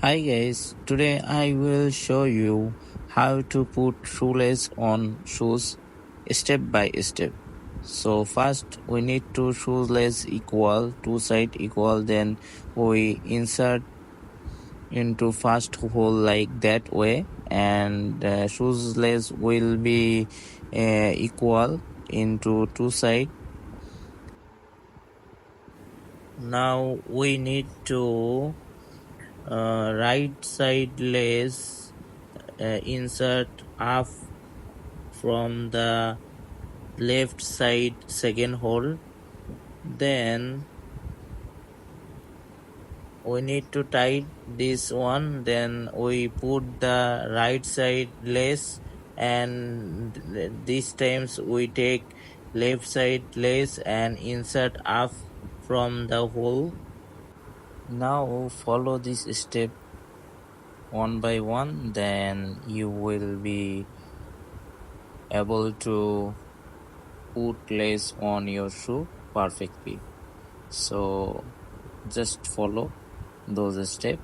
Hi guys, today I will show you how to put shoelace on shoes step by step. So first we need to shoelace equal, two side equal, then we insert into first hole like that way, and shoelace will be equal into two side. Now we need to right side lace insert up from the left side second hole. Then we need to tight this one, then we put the right side lace, and these times we take left side lace and insert up from the hole. Now follow this step one by one, then you will be able to put lace on your shoe perfectly. So just follow those steps.